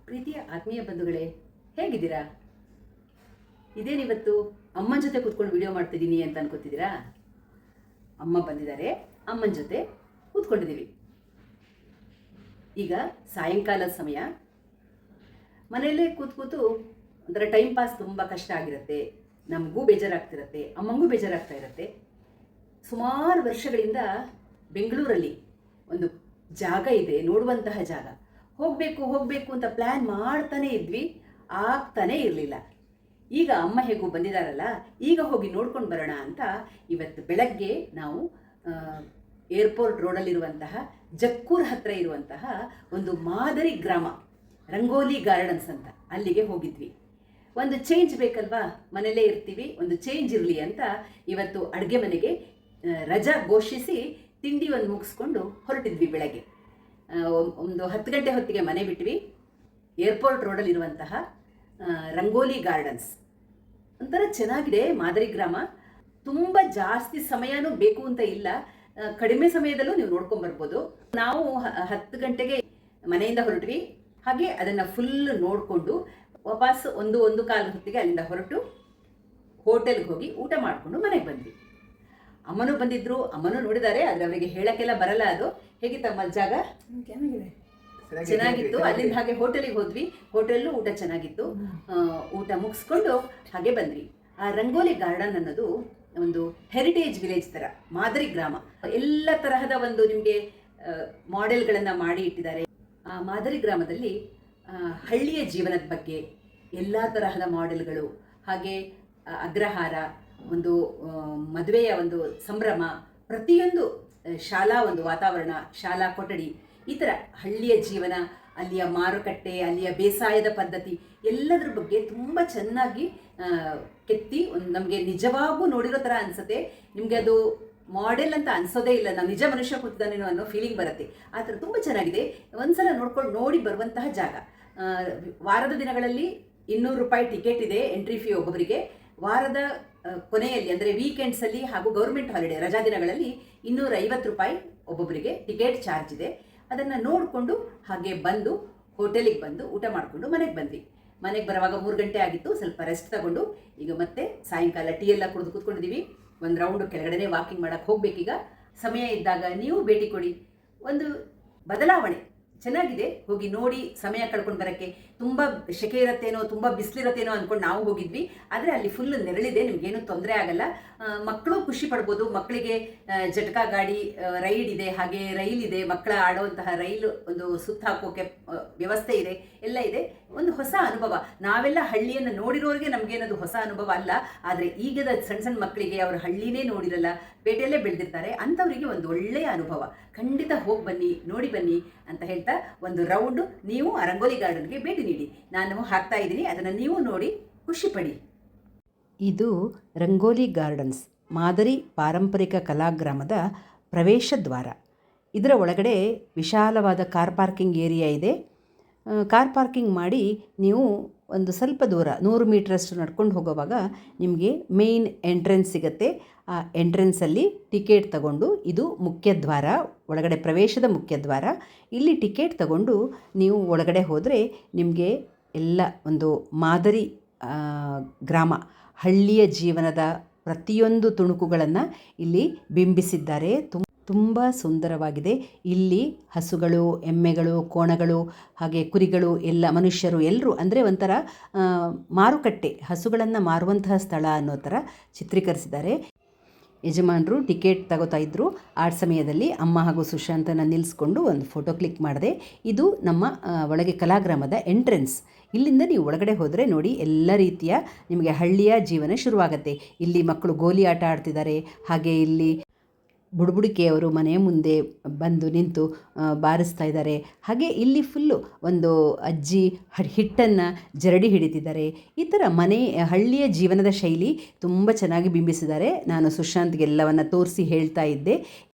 ಪ್ರೀತಿಯ ಆತ್ಮೀಯ ಬಂಧುಗಳೇ, ಹೇಗಿದ್ದೀರಾ? ಇದೇನಿವತ್ತು ಅಮ್ಮನ ಜೊತೆ ಕೂತ್ಕೊಂಡು ವಿಡಿಯೋ ಮಾಡ್ತಿದ್ದೀನಿ ಅಂತ ಅನ್ಕೋತಿದ್ದೀರಾ? ಅಮ್ಮ ಬಂದಿದ್ದಾರೆ, ಅಮ್ಮನ ಜೊತೆ ಕೂತ್ಕೊಂಡಿದ್ದೀವಿ. ಈಗ ಸಾಯಂಕಾಲದ ಸಮಯ. ಮನೆಯಲ್ಲೇ ಕೂತು ಒಂಥರ ಟೈಮ್ ಪಾಸ್ ತುಂಬ ಕಷ್ಟ ಆಗಿರುತ್ತೆ. ನಮಗೂ ಬೇಜಾರಾಗ್ತಿರತ್ತೆ, ಅಮ್ಮಂಗೂ ಬೇಜಾರಾಗ್ತಾ ಇರುತ್ತೆ. ಸುಮಾರು ವರ್ಷಗಳಿಂದ ಬೆಂಗಳೂರಲ್ಲಿ ಒಂದು ಜಾಗ ಇದೆ, ನೋಡುವಂತಹ ಜಾಗ. ಹೋಗಬೇಕು ಅಂತ ಪ್ಲ್ಯಾನ್ ಮಾಡ್ತಾನೇ ಇದ್ವಿ, ಆಗ್ತಾನೇ ಇರಲಿಲ್ಲ. ಈಗ ಅಮ್ಮ ಹೇಗೂ ಬಂದಿದ್ದಾರಲ್ಲ, ಈಗ ಹೋಗಿ ನೋಡ್ಕೊಂಡು ಬರೋಣ ಅಂತ ಇವತ್ತು ಬೆಳಗ್ಗೆ ನಾವು ಏರ್ಪೋರ್ಟ್ ರೋಡಲ್ಲಿರುವಂತಹ ಜಕ್ಕೂರ್ ಹತ್ರ ಇರುವಂತಹ ಒಂದು ಮಾದರಿ ಗ್ರಾಮ, ರಂಗೋಲಿ ಗಾರ್ಡನ್ಸ್ ಅಂತ, ಅಲ್ಲಿಗೆ ಹೋಗಿದ್ವಿ. ಒಂದು ಚೇಂಜ್ ಬೇಕಲ್ವಾ, ಮನೆಯಲ್ಲೇ ಇರ್ತೀವಿ, ಒಂದು ಚೇಂಜ್ ಇರಲಿ ಅಂತ ಇವತ್ತು ಅಡುಗೆ ಮನೆಗೆ ರಜಾ ಘೋಷಿಸಿ ತಿಂಡಿ ಒಂದು ಮುಗಿಸ್ಕೊಂಡು ಹೊರಟಿದ್ವಿ. ಬೆಳಗ್ಗೆ ಒಂದು 10 ಗಂಟೆ ಹೊತ್ತಿಗೆ ಮನೆ ಬಿಟ್ವಿ. ಏರ್ಪೋರ್ಟ್ ರೋಡಲ್ಲಿರುವಂತಹ ರಂಗೋಲಿ ಗಾರ್ಡನ್ಸ್ ಒಂಥರ ಚೆನ್ನಾಗಿದೆ, ಮಾದರಿ ಗ್ರಾಮ. ತುಂಬ ಜಾಸ್ತಿ ಸಮಯನೂ ಬೇಕು ಅಂತ ಇಲ್ಲ, ಕಡಿಮೆ ಸಮಯದಲ್ಲೂ ನೀವು ನೋಡ್ಕೊಂಬರ್ಬೋದು. ನಾವು 10 ಗಂಟೆಗೆ ಮನೆಯಿಂದ ಹೊರಟ್ವಿ. ಹಾಗೆ ಅದನ್ನು ಫುಲ್ ನೋಡಿಕೊಂಡು ವಾಪಸ್ ಒಂದು ಕಾಲು ಹೊತ್ತಿಗೆ ಅಲ್ಲಿಂದ ಹೊರಟು ಹೋಟೆಲ್ಗೆ ಹೋಗಿ ಊಟ ಮಾಡಿಕೊಂಡು ಮನೆಗೆ ಬಂದ್ವಿ. ಅಮ್ಮನೂ ಬಂದಿದ್ರು, ಅಮ್ಮನೂ ನೋಡಿದ್ದಾರೆ, ಆದರೆ ಅವರಿಗೆ ಹೇಳೋಕ್ಕೆಲ್ಲ ಬರಲ್ಲ. ಅದು ಹೇಗಿತ್ತಮ್ಮ ಜಾಗ? ಚೆನ್ನಾಗಿತ್ತು. ಅಲ್ಲಿಂದ ಹಾಗೆ ಹೋಟೆಲಿಗೆ ಹೋದ್ವಿ. ಹೋಟೆಲ್ಲು ಊಟ ಚೆನ್ನಾಗಿತ್ತು. ಊಟ ಮುಗಿಸ್ಕೊಂಡು ಹಾಗೆ ಬಂದ್ವಿ. ಆ ರಂಗೋಲಿ ಗಾರ್ಡನ್ ಅನ್ನೋದು ಒಂದು ಹೆರಿಟೇಜ್ ವಿಲೇಜ್ ಥರ, ಮಾದರಿ ಗ್ರಾಮ. ಎಲ್ಲ ತರಹದ ಒಂದು ನಿಮಗೆ ಮಾಡೆಲ್ಗಳನ್ನು ಮಾಡಿ ಇಟ್ಟಿದ್ದಾರೆ. ಆ ಮಾದರಿ ಗ್ರಾಮದಲ್ಲಿ ಹಳ್ಳಿಯ ಜೀವನದ ಬಗ್ಗೆ ಎಲ್ಲ ತರಹದ ಮಾಡೆಲ್ಗಳು, ಹಾಗೆ ಅಗ್ರಹಾರ, ಒಂದು ಮದುವೆಯ ಒಂದು ಸಂಭ್ರಮ, ಪ್ರತಿಯೊಂದು ಶಾಲಾ ಒಂದು ವಾತಾವರಣ, ಶಾಲಾ ಕೊಠಡಿ, ಈ ಥರ ಹಳ್ಳಿಯ ಜೀವನ, ಅಲ್ಲಿಯ ಮಾರುಕಟ್ಟೆ, ಅಲ್ಲಿಯ ಬೇಸಾಯದ ಪದ್ಧತಿ, ಎಲ್ಲದರ ಬಗ್ಗೆ ತುಂಬ ಚೆನ್ನಾಗಿ ಕೆತ್ತಿ ಒಂದು ನಮಗೆ ನಿಜವಾಗೂ ನೋಡಿರೋ ಥರ ಅನಿಸುತ್ತೆ. ನಿಮಗೆ ಅದು ಮಾಡೆಲ್ ಅಂತ ಅನಿಸೋದೇ ಇಲ್ಲ, ನಾವು ನಿಜ ಮನುಷ್ಯ ಕೂತಿದ್ದಾನೇನೋ ಅನ್ನೋ ಫೀಲಿಂಗ್ ಬರುತ್ತೆ. ಆ ಥರ ತುಂಬ ಚೆನ್ನಾಗಿದೆ. ಒಂದ್ಸಲ ನೋಡಿ ಬರುವಂತಹ ಜಾಗ. ವಾರದ ದಿನಗಳಲ್ಲಿ 200 ರೂಪಾಯಿ ಟಿಕೆಟ್ ಇದೆ, ಎಂಟ್ರಿ ಫೀ ಒಬ್ಬೊಬ್ಬರಿಗೆ. ವಾರದ ಕೊನೆಯಲ್ಲಿ ಅಂದರೆ ವೀಕೆಂಡ್ಸಲ್ಲಿ ಹಾಗೂ ಗೌರ್ಮೆಂಟ್ ಹಾಲಿಡೇ ರಜಾ ದಿನಗಳಲ್ಲಿ 250 ರೂಪಾಯಿ ಒಬ್ಬೊಬ್ಬರಿಗೆ ಟಿಕೆಟ್ ಚಾರ್ಜ್ ಇದೆ. ಅದನ್ನು ನೋಡಿಕೊಂಡು ಹಾಗೆ ಬಂದು ಹೋಟೆಲಿಗೆ ಬಂದು ಊಟ ಮಾಡಿಕೊಂಡು ಮನೆಗೆ ಬಂದ್ವಿ. ಮನೆಗೆ ಬರುವಾಗ 3 ಗಂಟೆ ಆಗಿತ್ತು. ಸ್ವಲ್ಪ ರೆಸ್ಟ್ ತಗೊಂಡು ಈಗ ಮತ್ತೆ ಸಾಯಂಕಾಲ ಟೀ ಎಲ್ಲ ಕುಡಿದು ಕೂತ್ಕೊಂಡಿದ್ದೀವಿ. ಒಂದು ರೌಂಡು ಕೆಳಗಡೆ ವಾಕಿಂಗ್ ಮಾಡೋಕ್ಕೆ ಹೋಗ್ಬೇಕೀಗ. ಸಮಯ ಇದ್ದಾಗ ನೀವು ಭೇಟಿ ಕೊಡಿ. ಒಂದು ಬದಲಾವಣೆ ಚೆನ್ನಾಗಿದೆ, ಹೋಗಿ ನೋಡಿ ಸಮಯ ಕಳ್ಕೊಂಡು ಬರೋಕ್ಕೆ. ತುಂಬ ಸೆಕೆ ಇರುತ್ತೇನೋ, ತುಂಬ ಬಿಸಿಲಿರುತ್ತೇನೋ ಅಂದ್ಕೊಂಡು ನಾವು ಹೋಗಿದ್ವಿ. ಆದರೆ ಅಲ್ಲಿ ಫುಲ್ ನೆರಳಿದೆ, ನಿಮಗೇನು ತೊಂದರೆ ಆಗಲ್ಲ. ಮಕ್ಕಳು ಖುಷಿ ಪಡ್ಬೋದು. ಮಕ್ಕಳಿಗೆ ಜಟಕಾ ಗಾಡಿ ರೈಡ್ ಇದೆ, ಹಾಗೆ ರೈಲ್ ಇದೆ, ಮಕ್ಕಳ ಆಡುವಂತಹ ರೈಲು ಒಂದು ಸುತ್ತ ಹಾಕೋಕೆ ವ್ಯವಸ್ಥೆ ಇದೆ, ಎಲ್ಲ ಇದೆ. ಒಂದು ಹೊಸ ಅನುಭವ. ನಾವೆಲ್ಲ ಹಳ್ಳಿಯನ್ನು ನೋಡಿರೋರಿಗೆ ನಮಗೇನದು ಹೊಸ ಅನುಭವ ಅಲ್ಲ, ಆದರೆ ಈಗದ ಸಣ್ಣ ಮಕ್ಕಳಿಗೆ ಅವರು ಹಳ್ಳಿನೇ ನೋಡಿರಲ್ಲ, ಪೇಟೆಯಲ್ಲೇ ಬೆಳೆದಿರ್ತಾರೆ, ಅಂಥವರಿಗೆ ಒಂದು ಒಳ್ಳೆಯ ಅನುಭವ. ಖಂಡಿತ ಹೋಗಿ ಬನ್ನಿ, ನೋಡಿ ಬನ್ನಿ ಅಂತ ಹೇಳ್ತಾ ಒಂದು ರೌಂಡು ನೀವು ಆ ರಂಗೋಲಿ ಗಾರ್ಡನ್ಗೆ ಭೇಟಿ ನೀಡಿ. ನಾನು ಹಾಕ್ತಾ ಇದ್ದೀನಿ, ಅದನ್ನು ನೀವು ನೋಡಿ ಖುಷಿ ಪಡಿ. ಇದು ರಂಗೋಲಿ ಗಾರ್ಡನ್ಸ್, ಮಾದರಿ ಪಾರಂಪರಿಕ ಕಲಾಗ್ರಾಮದ ಪ್ರವೇಶ ದ್ವಾರ. ಇದರ ಒಳಗಡೆ ವಿಶಾಲವಾದ ಕಾರ್ ಪಾರ್ಕಿಂಗ್ ಏರಿಯಾ ಇದೆ. ಕಾರ್ ಪಾರ್ಕಿಂಗ್ ಮಾಡಿ ನೀವು ಒಂದು ಸ್ವಲ್ಪ ದೂರ 100 ಮೀಟ್ರಷ್ಟು ನಡ್ಕೊಂಡು ಹೋಗೋವಾಗ ನಿಮಗೆ ಮೇಯ್ನ್ ಎಂಟ್ರೆನ್ಸ್ ಸಿಗುತ್ತೆ. ಆ ಎಂಟ್ರೆನ್ಸಲ್ಲಿ ಟಿಕೆಟ್ ತಗೊಂಡು, ಇದು ಮುಖ್ಯದ್ವಾರ, ಒಳಗಡೆ ಪ್ರವೇಶದ ಮುಖ್ಯದ್ವಾರ. ಇಲ್ಲಿ ಟಿಕೆಟ್ ತಗೊಂಡು ನೀವು ಒಳಗಡೆ ಹೋದರೆ ನಿಮಗೆ ಎಲ್ಲ ಒಂದು ಮಾದರಿ ಗ್ರಾಮ, ಹಳ್ಳಿಯ ಜೀವನದ ಪ್ರತಿಯೊಂದು ತುಣುಕುಗಳನ್ನು ಇಲ್ಲಿ ಬಿಂಬಿಸಿದ್ದಾರೆ. ತುಂಬ ಸುಂದರವಾಗಿದೆ. ಇಲ್ಲಿ ಹಸುಗಳು, ಎಮ್ಮೆಗಳು, ಕೋಣಗಳು, ಹಾಗೆ ಕುರಿಗಳು, ಎಲ್ಲ ಮನುಷ್ಯರು ಎಲ್ಲರೂ, ಅಂದರೆ ಒಂಥರ ಮಾರುಕಟ್ಟೆ, ಹಸುಗಳನ್ನು ಮಾರುವಂತಹ ಸ್ಥಳ ಅನ್ನೋ ಥರ ಚಿತ್ರೀಕರಿಸಿದ್ದಾರೆ. ಯಜಮಾನರು ಟಿಕೆಟ್ ತಗೋತಾ ಇದ್ದರು. ಆ ಸಮಯದಲ್ಲಿ ಅಮ್ಮ ಹಾಗೂ ಸುಶಾಂತನ ನಿಲ್ಲಿಸ್ಕೊಂಡು ಒಂದು ಫೋಟೋ ಕ್ಲಿಕ್ ಮಾಡಿದೆ. ಇದು ನಮ್ಮ ಒಳಗೆ ಕಲಾಗ್ರಾಮದ ಎಂಟ್ರೆನ್ಸ್. ಇಲ್ಲಿಂದ ನೀವು ಒಳಗಡೆ ಹೋದರೆ ನೋಡಿ ಎಲ್ಲ ರೀತಿಯ ನಿಮಗೆ ಹಳ್ಳಿಯ ಜೀವನ ಶುರುವಾಗುತ್ತೆ. ಇಲ್ಲಿ ಮಕ್ಕಳು ಗೋಲಿ ಆಟ ಆಡ್ತಿದ್ದಾರೆ, ಹಾಗೆ ಇಲ್ಲಿ ಬುಡುಬುಡಿಕೆಯವರು ಮನೆಯ ಮುಂದೆ ಬಂದು ನಿಂತು ಬಾರಿಸ್ತಾ ಇದ್ದಾರೆ. ಹಾಗೆ ಇಲ್ಲಿ ಫುಲ್ಲು ಒಂದು ಅಜ್ಜಿ ಹಿಟ್ಟನ್ನು ಜರಡಿ ಹಿಡಿತಿದ್ದಾರೆ. ಈ ಥರ ಹಳ್ಳಿಯ ಜೀವನದ ಶೈಲಿ ತುಂಬ ಚೆನ್ನಾಗಿ ಬಿಂಬಿಸಿದ್ದಾರೆ. ನಾನು ಸುಶಾಂತ್ಗೆಲ್ಲವನ್ನು ತೋರಿಸಿ ಹೇಳ್ತಾ ಇದ್ದೆ.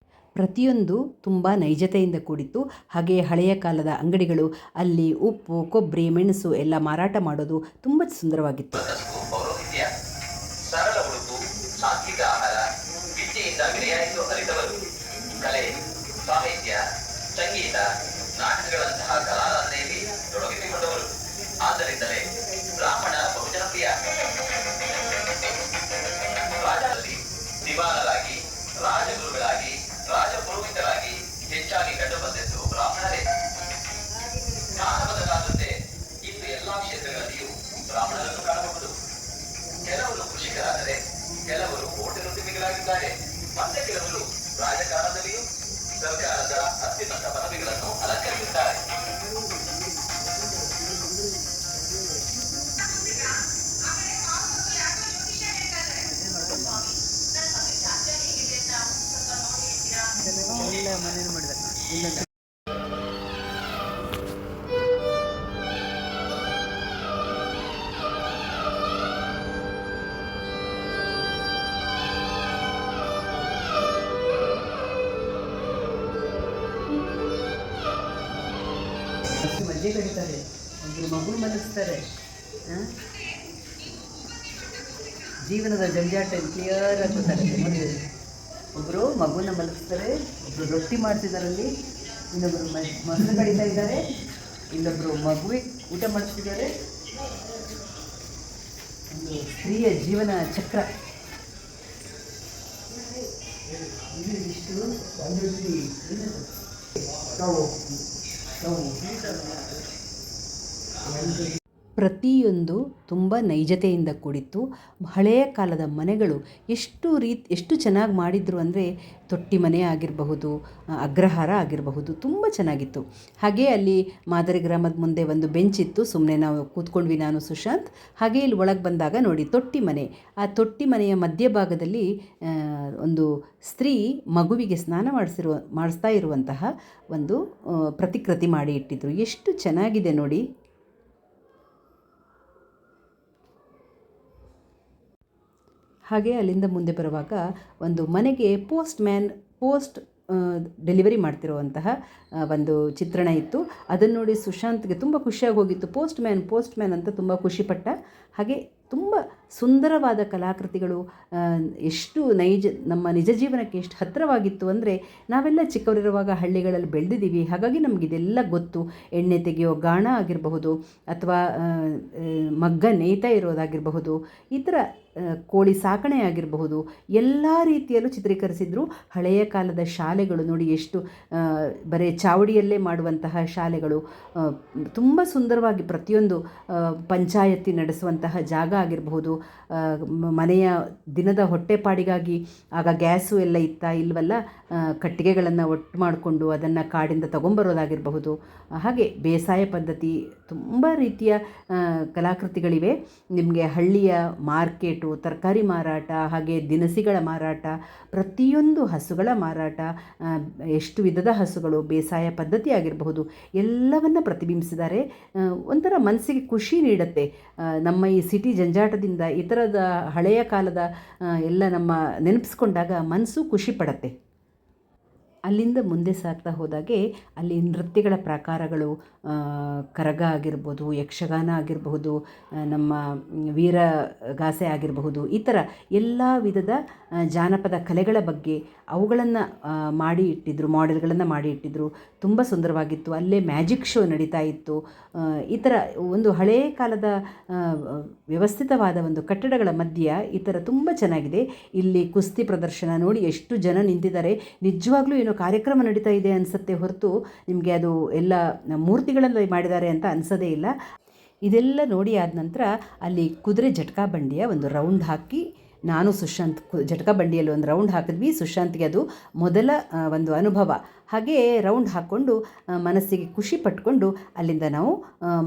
ಪ್ರತಿಯೊಂದು ತುಂಬ ನೈಜತೆಯಿಂದ ಕೂಡಿತ್ತು. ಹಾಗೆ ಹಳೆಯ ಕಾಲದ ಅಂಗಡಿಗಳು, ಅಲ್ಲಿ ಉಪ್ಪು, ಕೊಬ್ಬರಿ, ಮೆಣಸು ಎಲ್ಲ ಮಾರಾಟ ಮಾಡೋದು ತುಂಬ ಸುಂದರವಾಗಿತ್ತು. ಸಾಹಿತ್ಯ, ಸಂಗೀತ, ನಾಟಕಗಳಂತಹ ಕಲಾರಂಗದಲ್ಲಿ ತೊಡಗಿಸಿಕೊಂಡವರು. ಬ್ರಾಹ್ಮಣರನ್ನು ಕಾಣಬಹುದು. ಕೆಲವರು ಕೃಷಿಕರಾದರೆ, ಕೆಲವರು ಹೋಟೆಲ್ ಉದ್ಯಮಿಗಳಾಗಿದ್ದಾರೆ. ಮತ್ತೆ ಕೆಲವರು ರಾಜಕಾರಣದಲ್ಲಿಯೂ ಸರ್ಕಾರದ ಅತ್ಯುನ್ನತ ಪದವಿಗಳನ್ನು ಅಲಂಕರಿಸಿದ್ದಾರೆ. ಮಜ್ಜೆ ಕಡಿತಾರೆ, ಒಬ್ಬರು ಮಗು ಮಲಗಿಸ್ತಾರೆ. ಜೀವನದ ಜಂಜಾಟ ಕ್ಲಿಯರ್ ಆಗಿ ಗೊತ್ತಾಗುತ್ತೆ. ಮದುವೆ ಒಬ್ಬರು ಮಗುನ ಮಲಗಿಸ್ತಾರೆ, ಒಬ್ಬರು ರೊಟ್ಟಿ ಮಾಡ್ತಿದ್ದಾರಲ್ಲಿ, ಇನ್ನೊಬ್ಬರು ಮೊಸರು ಕಡಿತಾ ಇದ್ದಾರೆ, ಇನ್ನೊಬ್ಬರು ಮಗುವಿಗೆ ಊಟ ಮಾಡಿಸ್ತಿದ್ದಾರೆ. ಒಂದು ಸ್ತ್ರೀಯ ಜೀವನ ಚಕ್ರ. ಇಷ್ಟು ಪ್ರತಿಯೊಂದು ತುಂಬ ನೈಜತೆಯಿಂದ ಕೂಡಿತ್ತು. ಹಳೆಯ ಕಾಲದ ಮನೆಗಳು ಎಷ್ಟು ಚೆನ್ನಾಗಿ ಮಾಡಿದ್ರು ಅಂದರೆ, ತೊಟ್ಟಿ ಮನೆ ಆಗಿರಬಹುದು, ಅಗ್ರಹಾರ ಆಗಿರಬಹುದು, ತುಂಬ ಚೆನ್ನಾಗಿತ್ತು. ಹಾಗೆ ಅಲ್ಲಿ ಮಾದರಿ ಗ್ರಾಮದ ಮುಂದೆ ಒಂದು ಬೆಂಚ್ ಇತ್ತು, ಸುಮ್ಮನೆ ನಾವು ಕೂತ್ಕೊಂಡ್ವಿ ನಾನು ಸುಶಾಂತ್. ಹಾಗೆ ಇಲ್ಲಿ ಒಳಗೆ ಬಂದಾಗ ನೋಡಿ ತೊಟ್ಟಿ ಮನೆ. ಆ ತೊಟ್ಟಿ ಮನೆಯ ಮಧ್ಯಭಾಗದಲ್ಲಿ ಒಂದು ಸ್ತ್ರೀ ಮಗುವಿಗೆ ಸ್ನಾನ ಮಾಡಿಸ್ತಾ ಇರುವಂತಹ ಒಂದು ಪ್ರತಿಕೃತಿ ಮಾಡಿ ಇಟ್ಟಿದ್ರು. ಎಷ್ಟು ಚೆನ್ನಾಗಿದೆ ನೋಡಿ. ಹಾಗೆ ಅಲ್ಲಿಂದ ಮುಂದೆ ಬರುವಾಗ ಒಂದು ಮನೆಗೆ ಪೋಸ್ಟ್ ಡೆಲಿವರಿ ಮಾಡ್ತಿರುವಂತಹ ಒಂದು ಚಿತ್ರಣ ಇತ್ತು. ಅದನ್ನು ನೋಡಿ ಸುಶಾಂತ್ಗೆ ತುಂಬ ಖುಷಿಯಾಗಿ ಹೋಗಿತ್ತು. ಪೋಸ್ಟ್ ಮ್ಯಾನ್ ಅಂತ ತುಂಬ ಖುಷಿಪಟ್ಟ. ಹಾಗೆ ತುಂಬ ಸುಂದರವಾದ ಕಲಾಕೃತಿಗಳು, ಎಷ್ಟು ನಮ್ಮ ನಿಜ ಜೀವನಕ್ಕೆ ಎಷ್ಟು ಹತ್ತಿರವಾಗಿತ್ತು ಅಂದರೆ, ನಾವೆಲ್ಲ ಚಿಕ್ಕವರಿರುವಾಗ ಹಳ್ಳಿಗಳಲ್ಲಿ ಬೆಳೆದಿದ್ದೀವಿ. ಹಾಗಾಗಿ ನಮಗಿದೆಲ್ಲ ಗೊತ್ತು. ಎಣ್ಣೆ ತೆಗೆಯೋ ಗಾಣ ಆಗಿರಬಹುದು, ಅಥವಾ ಮಗ್ಗ ನೇಯ್ತಾ ಇರೋದಾಗಿರಬಹುದು, ಈ ಥರ ಕೋಳಿ ಸಾಕಣೆ ಆಗಿರಬಹುದು, ಎಲ್ಲ ರೀತಿಯಲ್ಲೂ ಚಿತ್ರೀಕರಿಸಿದ್ರು. ಹಳೆಯ ಕಾಲದ ಶಾಲೆಗಳು ನೋಡಿ, ಎಷ್ಟು ಬರೀ ಚಾವಡಿಯಲ್ಲೇ ಮಾಡುವಂತಹ ಶಾಲೆಗಳು, ತುಂಬ ಸುಂದರವಾಗಿ ಪ್ರತಿಯೊಂದು ಪಂಚಾಯತಿ ನಡೆಸುವಂತಹ ಜಾಗ ಆಗಿರಬಹುದು, ಮನೆಯ ದಿನದ ಹೊಟ್ಟೆಪಾಡಿಗಾಗಿ ಆಗ ಗ್ಯಾಸು ಎಲ್ಲ ಇಲ್ವಲ್ಲ, ಕಟ್ಟಿಗೆಗಳನ್ನು ಒಟ್ಟು ಮಾಡಿಕೊಂಡು ಅದನ್ನು ಕಾಡಿಂದ ತೊಗೊಂಬರೋದಾಗಿರಬಹುದು. ಹಾಗೆ ಬೇಸಾಯ ಪದ್ಧತಿ, ತುಂಬ ರೀತಿಯ ಕಲಾಕೃತಿಗಳಿವೆ. ನಿಮಗೆ ಹಳ್ಳಿಯ ಮಾರ್ಕೆಟು, ತರಕಾರಿ ಮಾರಾಟ, ಹಾಗೆ ದಿನಸಿಗಳ ಮಾರಾಟ, ಪ್ರತಿಯೊಂದು ಹಸುಗಳ ಮಾರಾಟ, ಎಷ್ಟು ವಿಧದ ಹಸುಗಳು, ಬೇಸಾಯ ಪದ್ಧತಿ ಆಗಿರಬಹುದು, ಎಲ್ಲವನ್ನು ಪ್ರತಿಬಿಂಬಿಸಿದ್ದಾರೆ. ಒಂಥರ ಮನಸ್ಸಿಗೆ ಖುಷಿ ನೀಡುತ್ತೆ. ನಮ್ಮ ಈ ಸಿಟಿ ಜಂಜಾಟದಿಂದ ಈ ಥರದ ಹಳೆಯ ಕಾಲದ ಎಲ್ಲ ನಮ್ಮ ನೆನಪಿಸ್ಕೊಂಡಾಗ ಮನಸ್ಸು ಖುಷಿ ಪಡುತ್ತೆ. ಅಲ್ಲಿಂದ ಮುಂದೆ ಸಾಗ್ತಾ ಹೋದಾಗೆ ಅಲ್ಲಿ ನೃತ್ಯಗಳ ಪ್ರಕಾರಗಳು, ಕರಗ ಆಗಿರ್ಬೋದು, ಯಕ್ಷಗಾನ ಆಗಿರಬಹುದು, ನಮ್ಮ ವೀರಗಾಸೆ ಆಗಿರಬಹುದು, ಈ ಥರ ಎಲ್ಲ ವಿಧದ ಜಾನಪದ ಕಲೆಗಳ ಬಗ್ಗೆ ಅವುಗಳನ್ನು ಮಾಡಿ ಇಟ್ಟಿದ್ರು, ಮಾಡೆಲ್ಗಳನ್ನು ಮಾಡಿ ಇಟ್ಟಿದ್ರು. ತುಂಬ ಸುಂದರವಾಗಿತ್ತು. ಅಲ್ಲೇ ಮ್ಯಾಜಿಕ್ ಶೋ ನಡೀತಾ ಇತ್ತು. ಈ ಥರ ಒಂದು ಹಳೆಯ ಕಾಲದ ವ್ಯವಸ್ಥಿತವಾದ ಒಂದು ಕಟ್ಟಡಗಳ ಮಧ್ಯ ಈ ಥರ ತುಂಬ ಚೆನ್ನಾಗಿದೆ. ಇಲ್ಲಿ ಕುಸ್ತಿ ಪ್ರದರ್ಶನ ನೋಡಿ, ಎಷ್ಟು ಜನ ನಿಂತಿದ್ದಾರೆ. ನಿಜವಾಗ್ಲೂ ಏನೋ ಕಾರ್ಯಕ್ರಮ ನಡೀತಾ ಇದೆ ಅನಿಸುತ್ತೆ ಹೊರತು ನಿಮಗೆ ಅದು ಎಲ್ಲ ಮೂರ್ತಿಗಳಲ್ಲಿ ಮಾಡಿದ್ದಾರೆ ಅಂತ ಅನಿಸೋದೇ ಇಲ್ಲ. ಇದೆಲ್ಲ ನೋಡಿ ಆದ ನಂತರ ಅಲ್ಲಿ ಕುದುರೆ ಜಟಕಾ ಬಂಡಿಯ ಒಂದು ರೌಂಡ್ ಹಾಕಿ, ನಾನು ಸುಶಾಂತ್ ಜಟಕಾ ಬಂಡಿಯಲ್ಲಿ ಒಂದು ರೌಂಡ್ ಹಾಕಿದ್ವಿ. ಸುಶಾಂತ್ಗೆ ಅದು ಮೊದಲ ಒಂದು ಅನುಭವ. ಹಾಗೇ ರೌಂಡ್ ಹಾಕ್ಕೊಂಡು ಮನಸ್ಸಿಗೆ ಖುಷಿ ಪಟ್ಕೊಂಡು ಅಲ್ಲಿಂದ ನಾವು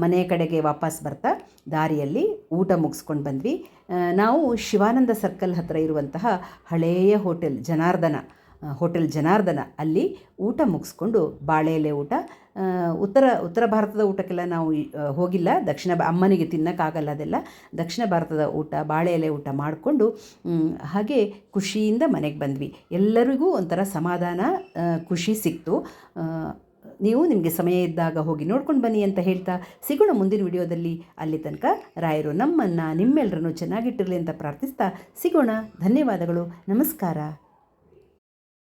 ಮನೆಯ ಕಡೆಗೆ ವಾಪಸ್ ಬರ್ತಾ ದಾರಿಯಲ್ಲಿ ಊಟ ಮುಗಿಸ್ಕೊಂಡು ಬಂದ್ವಿ. ನಾವು ಶಿವಾನಂದ ಸರ್ಕಲ್ ಹತ್ತಿರ ಇರುವಂತಹ ಹಳೆಯ ಹೋಟೆಲ್ ಜನಾರ್ದನ ಅಲ್ಲಿ ಊಟ ಮುಗಿಸ್ಕೊಂಡು, ಬಾಳೆ ಎಲೆ ಊಟ, ಉತ್ತರ ಭಾರತದ ಊಟಕ್ಕೆಲ್ಲ ನಾವು ಹೋಗಿಲ್ಲ. ಅಮ್ಮನಿಗೆ ತಿನ್ನೋಕ್ಕಾಗಲ್ಲ ಅದೆಲ್ಲ. ದಕ್ಷಿಣ ಭಾರತದ ಊಟ, ಬಾಳೆ ಎಲೆ ಊಟ ಮಾಡಿಕೊಂಡು ಹಾಗೆ ಖುಷಿಯಿಂದ ಮನೆಗೆ ಬಂದ್ವಿ. ಎಲ್ಲರಿಗೂ ಒಂಥರ ಸಮಾಧಾನ, ಖುಷಿ ಸಿಕ್ತು. ನೀವು ನಿಮಗೆ ಸಮಯ ಇದ್ದಾಗ ಹೋಗಿ ನೋಡ್ಕೊಂಡು ಬನ್ನಿ ಅಂತ ಹೇಳ್ತಾ ಸಿಗೋಣ ಮುಂದಿನ ವಿಡಿಯೋದಲ್ಲಿ. ಅಲ್ಲಿ ತನಕ ರಾಯರು ನಿಮ್ಮೆಲ್ಲರನ್ನು ಚೆನ್ನಾಗಿಟ್ಟಿರಲಿ ಅಂತ ಪ್ರಾರ್ಥಿಸ್ತಾ ಸಿಗೋಣ. ಧನ್ಯವಾದಗಳು. ನಮಸ್ಕಾರ.